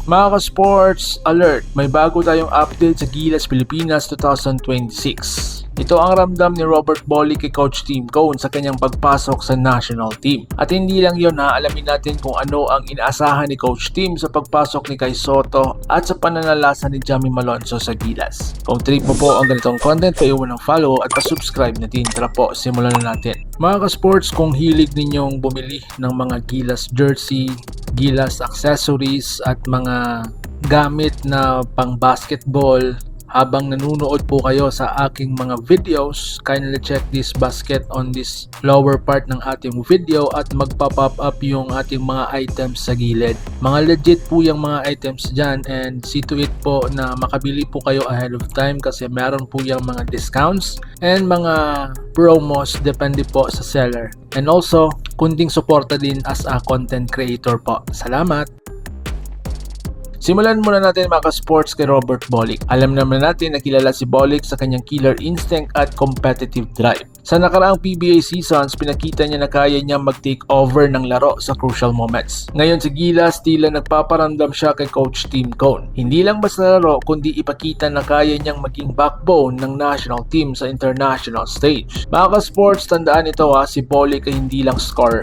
Mga ka-sports, alert! May bago tayong update sa Gilas Pilipinas 2026. Ito ang ramdam ni Robert Bolick kay Coach Tim Cone sa kanyang pagpasok sa national team. At hindi lang yun alamin natin kung ano ang inaasahan ni Coach Tim sa pagpasok ni Kai Soto at sa pananalasa ni Jamie Malonzo sa Gilas. Kung trip mo po ang ganitong content, paiwan ng follow at pa-subscribe natin. Tara po, simulan na natin. Mga ka-sports, kung hilig ninyong bumili ng mga Gilas jersey, Gilas accessories at mga gamit na pang basketball, habang nanonood po kayo sa aking mga videos, kindly check this basket on this lower part ng ating video at magpa-pop up yung ating mga items sa gilid. Mga legit po yung mga items dyan, and see to it po na makabili po kayo ahead of time kasi meron po yung mga discounts and mga promos depende po sa seller. And also, kunting suporta din as a content creator po. Salamat! Simulan muna natin mga ka-sports kay Robert Bolick. Alam naman natin na kilala si Bolick sa kanyang killer instinct at competitive drive. Sa nakaraang PBA seasons, pinakita niya na kaya niya mag-take over ng laro sa crucial moments. Ngayon sa Gilas, tila nagpaparamdam siya kay Coach Tim Cone. Hindi lang basta laro, kundi ipakita na kaya niyang maging backbone ng national team sa international stage. Mga ka-sports, tandaan ito si Bolick ay hindi lang scorer.